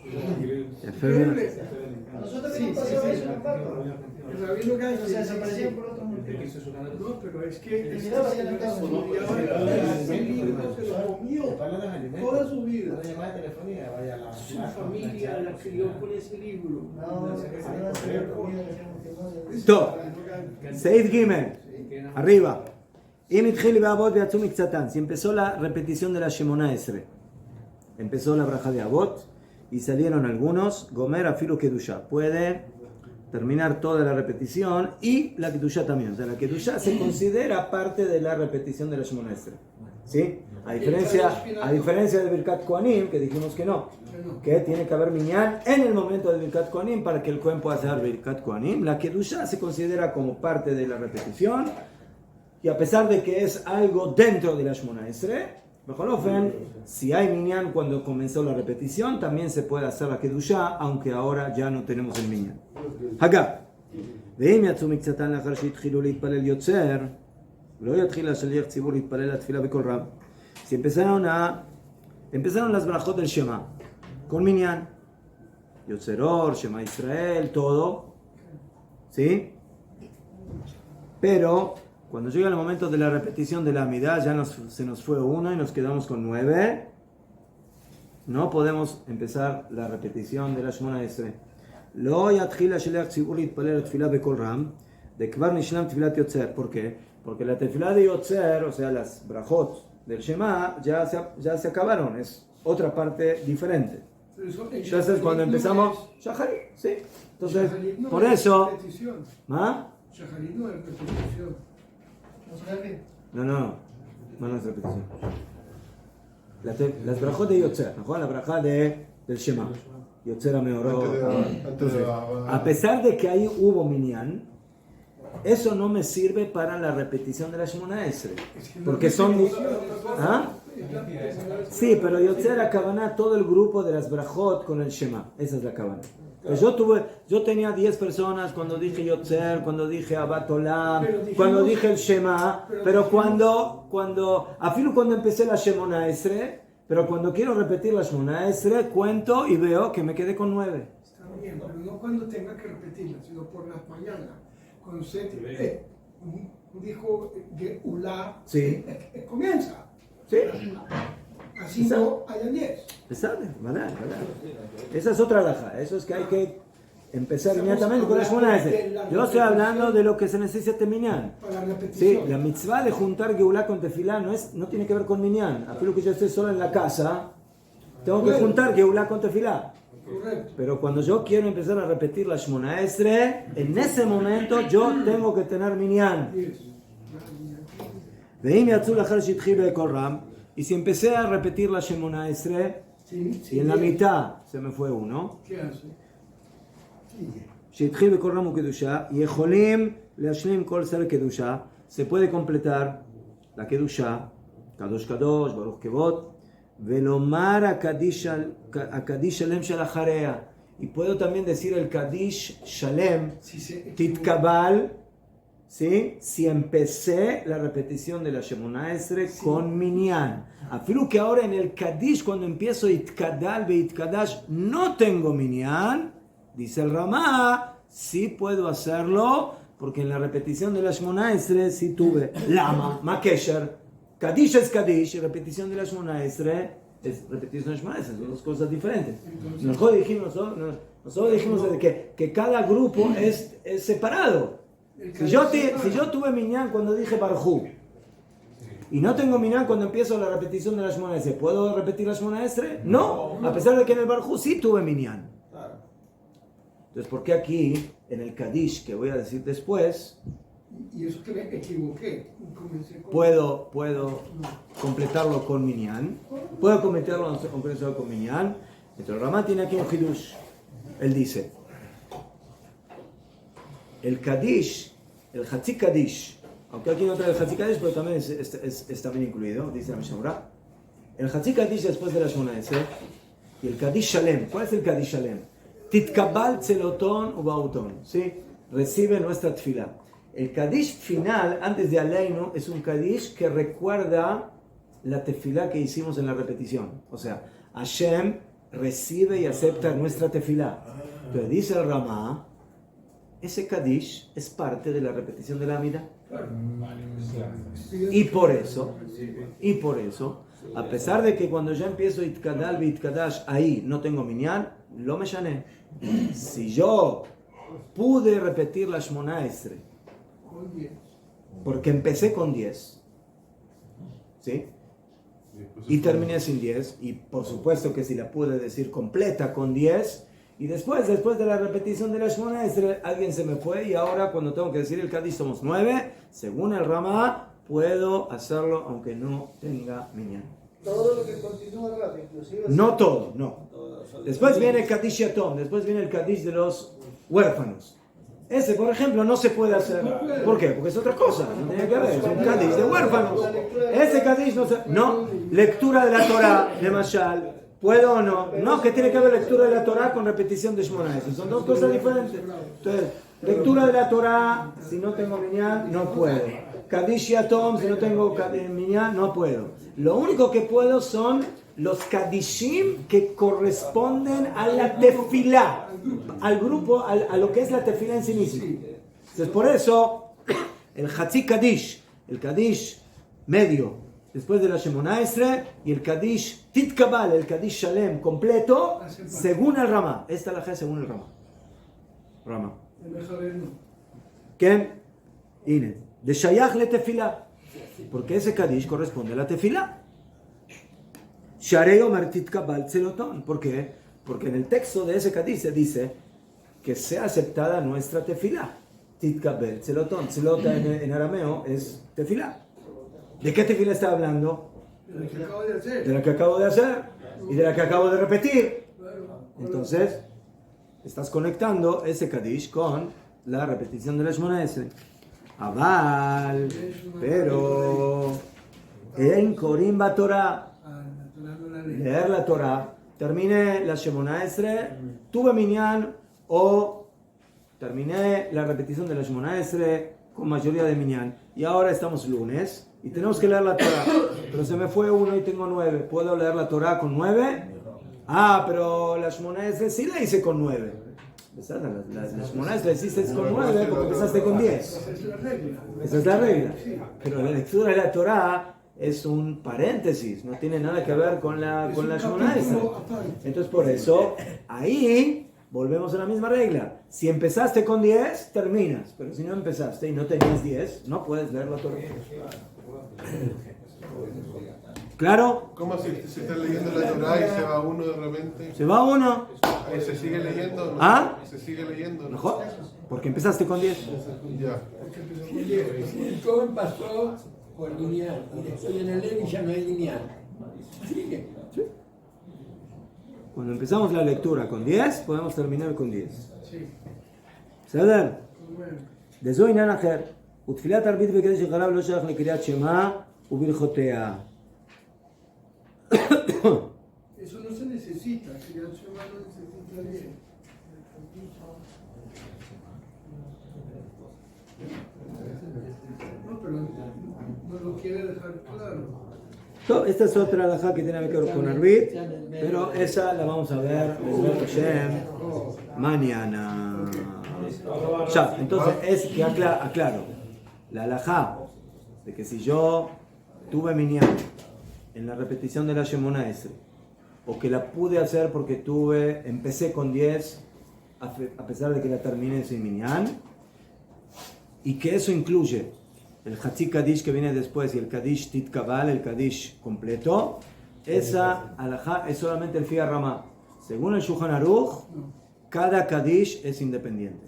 Increíble. A nosotros también nos pasó eso en el barco. El rabino O sea, Gansfield. desaparecían por otro motivo. No, pero es que Terminaba ya la casa. ese libro se lo comió toda su vida. Su familia la crió con ese libro. Top. Seid Gimel. Arriba. Si empezó la repetición de la Shemona Esre, empezó la braja de Abot y salieron algunos, Gomer afilu Kedusha, puede terminar toda la repetición y la Kedusha también. O sea, la Kedusha se considera parte de la repetición de la Shemona Esre. ¿Sí? A diferencia de Birkat Kohanim, que dijimos que no, que tiene que haber minyan en el momento de Birkat Kohanim para que el Kohen pueda hacer Birkat Kohanim, la Kedusha se considera como parte de la repetición. Y a pesar de que es algo dentro de la Shemona Esre, si hay minyan cuando comenzó la repetición, también se puede hacer la Kedusha, aunque ahora ya no tenemos el minyan. Acá. ואם יצאו מקצתן לאחר שהתחילו להתפלל יוצר, לא יתחיל השליח ציבור להתפלל התפילה בקול רם. Si empezaron las brajot del Shema, con minyan, Yotzeror, Shema Israel, todo, ¿sí? Pero cuando llega el momento de la repetición de la Amidá, ya se nos fue uno y nos quedamos con 9. No podemos empezar la repetición de la Shemona Esre. Lo yatchil hashliach tzibur litpaler tefila bekol ram, de kvar nishlam tefilat yotzer. ¿Por qué? Porque la tefila de yotzer, o sea, las brajot del Shema, ya se acabaron. Es otra parte diferente. Entonces, cuando empezamos, Shacharit, sí. Entonces, por eso, ¿ah? Shacharit no es repetición. No es repetición. Las brajot de Yotzer, ¿no? La braja del Shema. Yotzer Ameorot. A pesar de que ahí hubo minyan, eso no me sirve para la repetición de la Shemona Esre. Porque son... ¿Ah? Sí, pero Yotzer Akabaná todo el grupo de las brajot con el Shema. Esa es la Akabaná. Yo tenía 10 personas cuando dije Yotzer, cuando dije Abat Olam, cuando dije el Shema, pero cuando empecé la Shemona Esre, pero cuando quiero repetir la Shemona Esre, cuento y veo que me quedé con 9. Está bien, pero no cuando tenga que repetirla, sino por las mañanas. Cuando usted dijo Geulá, sí. Comienza. Sí. Así no hayan 10. ¿Verdad? Esa es otra alhaja. Eso es que hay que empezar inmediatamente con la Shemona Esre. Yo estoy hablando de lo que se necesita minyan. Para la repetición. Sí, la mitzvah de juntar Geulá con tefilá no tiene que ver con minyan. A que yo esté solo en la casa, tengo que juntar Geulá con tefilá. Correcto. Pero cuando yo quiero empezar a repetir la Shemona Esre, en ese momento yo tengo que tener minyan. Y si empecé a repetir la Shemona Esre, y en la mitad se me fue uno, ¿qué hace? se puede completar la Kedusha, Kadosh Kadosh, Baruch Kevot, Velomar a Kadish Shalem Shalacharea. Y puedo también decir el Kadish Shalem, Titkabal, ¿sí? Si empecé la repetición de la Shemona Esre con minyan. Afilu que ahora en el Kadish, cuando empiezo Itkadal ve Itkadash, no tengo minyan, dice el Ramá, sí puedo hacerlo Porque en la repetición de la Shmona Esrei sí tuve Lama, Makesher, Kadish es Kadish, y repetición de la Shmona Esrei es repetición de la Shmona Esrei, son dos cosas diferentes. Nosotros dijimos que cada grupo es separado. Si yo tuve Minyan cuando dije Barjú, y no tengo Minyan cuando empiezo la repetición de la Shmona Esrei, ¿puedo repetir la Shmona Esrei? No, a pesar de que en el Barjú sí tuve Minyan. Entonces, ¿por qué aquí, en el Kadish, que voy a decir después, Y eso que me equivoqué. Comencé con... puedo completarlo con Minyan? ¿Puedo completarlo con Minyan? Entonces, el Ramá tiene aquí un Hidush. Él dice, el Kadish, el Hatzi Kadish, aunque aquí no trae el Hatzi Kadish, pero también está bien incluido, dice la Mishnah. El Hatzi Kadish después de la Shmona Esrei, y el Kadish Shalem. ¿Cuál es el Kadish Shalem? Titkabal tzelotón ubautón, ¿sí? Recibe nuestra tefilá. El Kadish final, antes de Aleinu, es un Kadish que recuerda la tefilá que hicimos en la repetición. O sea, Hashem recibe y acepta nuestra tefilá. Entonces dice el Ramá, ese Kadish es parte de la repetición de la Amida. Y por eso, a pesar de que cuando ya empiezo Itkadal Itkadash ahí no tengo Minyan, lo me llané. Si yo pude repetir la Shmona Esrei, porque empecé con 10, ¿sí? Y terminé sin 10, y por supuesto que si la pude decir completa con 10, y después de la repetición de la Shmona Esrei, alguien se me fue, y ahora cuando tengo que decir el Kadish somos 9, según el Ramá, puedo hacerlo aunque no tenga Minyan. Todo lo que continúa rápido, inclusive... No todo, no. Después viene el Kadish Yatom, después viene el Kadish de los huérfanos. Ese, por ejemplo, no se puede hacer. ¿Por qué? Porque es otra cosa, no tiene que ver, es un Kadish de huérfanos. Ese Kadish no se... No, lectura de la Torah, de Mashal, ¿puedo o no? No, que tiene que ver lectura de la Torah con repetición de Shmona Esrei. Son dos cosas diferentes. Entonces, lectura de la Torah, si no tengo Minyan, no puedo. Kadish Yatom, si no tengo Minyan, no puedo. Lo único que puedo son los Kadishim que corresponden a la tefilá, al grupo, a lo que es la tefilá en sí misma. Entonces, por eso, el Hatzi Kadish, el Kadish medio, después de la Shemona Esrei, y el Kadish Titkabal, el Kadish Shalem completo, según el Ramá. Esta es la G según el Ramá. ¿Quién? Ine. De Shayach le tefilá. Porque ese Kadish corresponde a la tefilá. Sharei Omer Titkabal Tzelotón. ¿Por qué? Porque en el texto de ese Kadish se dice que sea aceptada nuestra tefilá. Titkabal Tzelotón. Tzelota en arameo es tefilá. ¿De qué tefilá está hablando? De la que acabo de hacer. De la que acabo de hacer y de la que acabo de repetir. Entonces, estás conectando ese Kadish con la repetición de la Shmona Esrei. Aval, pero en Korim Torah, leer la Torah, terminé la Shemona Esrei, tuve Minyan o terminé la repetición de la Shemona Esrei con mayoría de Minyan. Y ahora estamos lunes y tenemos que leer la Torah, pero se me fue uno y tengo 9. ¿Puedo leer la Torah con 9? Ah, pero la Shemona Esrei sí la hice con 9. Las monedas las hiciste con 9 porque empezaste con 10. Esa es la regla. Pero la lectura de la Torah es un paréntesis, no tiene nada que ver con la Shmona Esrei. Entonces por eso, ahí volvemos a la misma regla. Si empezaste con 10, terminas. Pero si no empezaste y no tenías 10, no puedes leer la Torah. ¿Claro? ¿Cómo si estás leyendo la Torah y se va uno de repente? ¿Se va uno? Ahí se sigue leyendo, ¿no? ¿Ah? Se sigue leyendo. Mejor, porque empezaste con 10. Ya. El joven pasó por lineal y estoy en el Levi y ya no hay lineal. Sigue. ¿Sí? Cuando empezamos la lectura con 10, podemos terminar con 10. ¿Saben? De Zoy Nanacher, Utfilat Arbit Bekedesh Shecharab lo shach lekriat Shema ubirchotea. Eso no se necesita, Kriyat Shema no necesita bien. No, pero no lo quiere dejar claro. Esta es otra halajá que tiene que ver con Arbit, pero esa la vamos a ver mañana. Ya, entonces es que aclaro. La halajá de que si yo tuve minyan en la repetición de la Shemona Esre, o que la pude hacer porque empecé con 10, a pesar de que la terminé sin minyan, y que eso incluye el Hatzi Kadish que viene después y el Kadish Tit Kabal, el Kadish completo, esa halajá es solamente el Fia Ramá. Según el Shulchan Aruch, cada Kadish es independiente.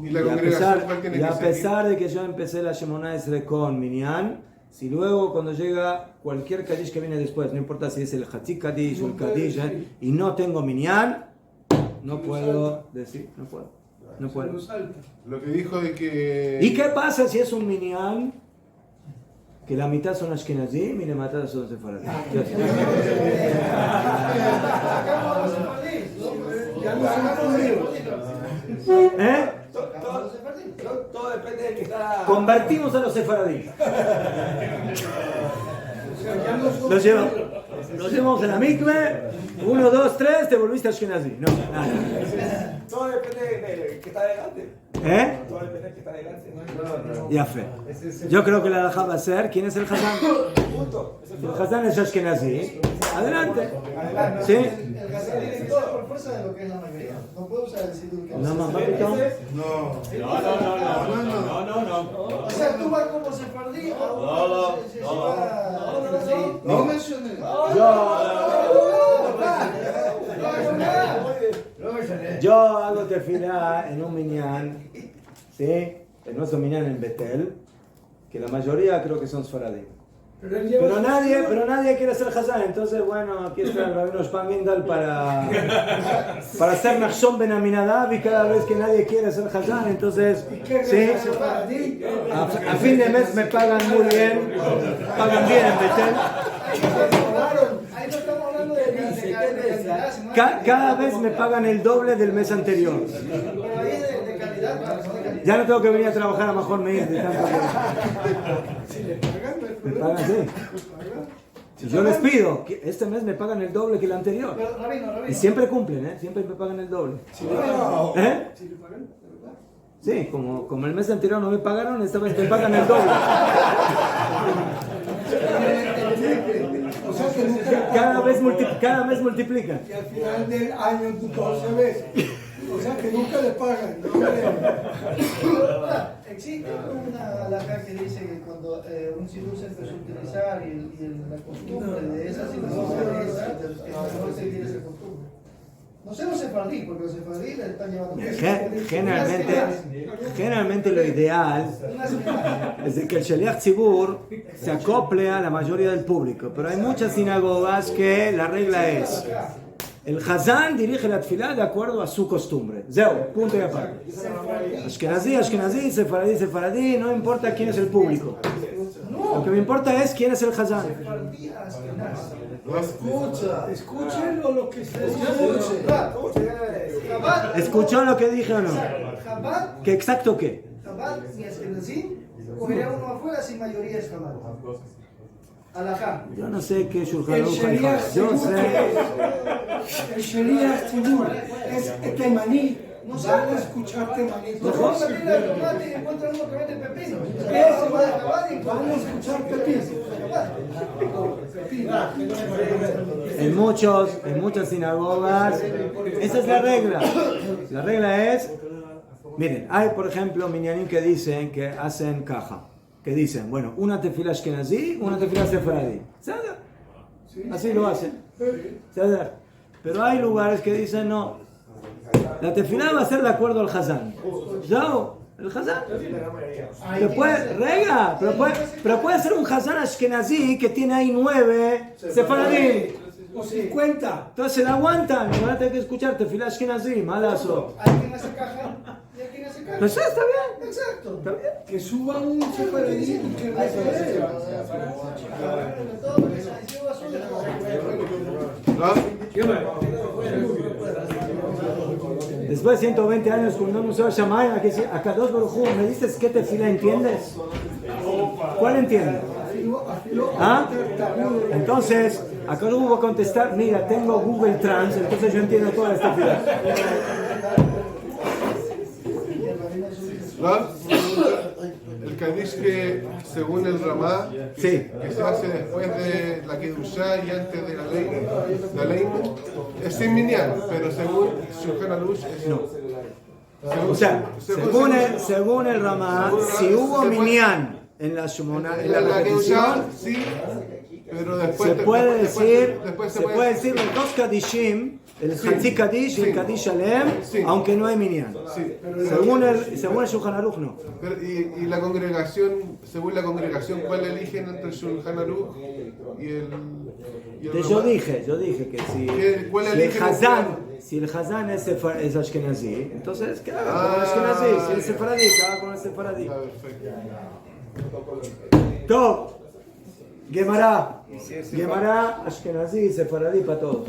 Y la congregación, ¿cuál tiene Y a que ser? pesar de que yo empecé la Shemona Esre con minyan, si luego cuando llega cualquier Kadish que viene después, no importa si es el Hatzi Kadish o el Kadish, y no tengo minyan, no puedo decir, no puedo. No puedo. Lo que dijo de que... ¿Y qué pasa si es un minyan que la mitad son ashkenazim y la mitad son sefaradí? ¿Eh? Todo depende del que está. Convertimos a los sefaradí. Los llevamos a la mikve. 1, 2, 3, te volviste ashkenazí. No, nada. Todo depende del que está adelante. ¿Eh? Todo depende del que está adelante. Ya fe. Yo creo que la halajá va a ser. ¿Quién es el Hazán? Punto. El Hazán es ashkenazí. Adelante. ¿Sí? El Hazán tiene que ser por fuerza de lo que es la mayoría. No puedo usar el Sidur que No, más papito. No. O sea, tú vas como sefardí a uno se lleva... No mencioné. Yo hago tefilá en un minyan, ¿sí? En nuestro minyan en Betel, que la mayoría creo que son sfaradim. Pero nadie quiere ser Hazán, entonces bueno, aquí está el rabino Spangindal para hacer Nachshon Ben Aminadab, y cada vez que nadie quiere ser Hazán, entonces, ¿sí? A fin de mes me pagan muy bien, pagan bien en Betel. Ahí no estamos hablando de calidad, sino Cada vez me pagan el doble del mes anterior. pero ahí es de calidad, para que sea de calidad. Ya no tengo que venir a trabajar a mejor medida de tanto me pagan así. Si yo les pido, que este mes me pagan el doble que el anterior. Pero, Rabino. Y siempre cumplen, ¿eh? Siempre me pagan el doble. ¿Eh? Sí, como el mes anterior no me pagaron, esta vez me pagan el doble. O sea que nunca Cada mes multiplican. y al final del año 12 veces. O sea que nunca le pagan. Existe una halajá que dice que cuando un sidur se empezó a utilizar y la costumbre de esa situación es que no seguir esa costumbre. No sé los sefardí, porque los sefardí le están llevando. Generalmente lo ideal es de que el Shaliach Tzibur se acople a la mayoría del público, pero hay muchas sinagogas que la regla es: el Hazán dirige la tefilá de acuerdo a su costumbre. Zeu, punto y aparte. Ashkenazí, sefaradí, no importa quién es el público. Lo que me importa es quién es el Hazán. Escúchenlo lo que se ¿Escuchó lo que dije o no? Chabad, ¿Qué exacto qué? Chabad y Ashkenazí, cogería uno afuera si mayoría es Chabad. Alajá. Yo no sé qué Shulchan El Aruch Shaliach hay. Yo sé. El Shaliach Tzibur es temaní. No saben escuchar temaní. Vamos a abrir el tomate y encuentran uno que vende pepino. Van a escuchar pepino. En muchas sinagogas, esa es la regla. La regla es, miren, hay por ejemplo minyanim que dicen que hacen caja, que dicen, bueno, una tefila ashkenazí, una tefila sefaradí. ¿Sabes? Así lo hacen. ¿Sabes? Pero hay lugares que dicen, no, la tefila va a ser de acuerdo al Hazán. ¿Ya? El Hazán. Pero puede ser un Hazán ashkenazí que tiene ahí 9 sefaradí. O 50. Entonces se la aguantan, no van a tener que escuchar tefila ashkenazí, malazo. Hay quien hace caja y hay quien hace caja. Pues está bien. Exacto. Está bien. Que suban un sefaradí y que Después de 120 años con un museo Shammai, acá dos Baruj ¿me dices qué tefila entiendes? ¿Cuál entiendes? ¿Ah? Entonces, acá no va a contestar, mira, tengo Google Trans, entonces yo entiendo toda esta tefila. ¿No? El Kadish que, según el Ramá, Sí. que se hace después de la Kedushá y antes de la ley, es sin minyan, pero según Shulchan Aruch es no. O sea, según el Ramá, si hubo minyan en la Shemona, en la repetición, sí, pero después se puede decir, después se puede decir los dos Kadishim, el Hatzi Kadish y el Kadish Alem, aunque no hay minyan. Sí, Según el Shulchan Aruch no. y la congregación, según la congregación, ¿cuál eligen entre el Shulchan Aruch y el Yo dije que si el Hazán es Ashkenazi, entonces que haga con el Ashkenazi, si es sefaradí, que haga con el sefaradí. Top, Gemara, Ashkenazi, sefaradí para todos.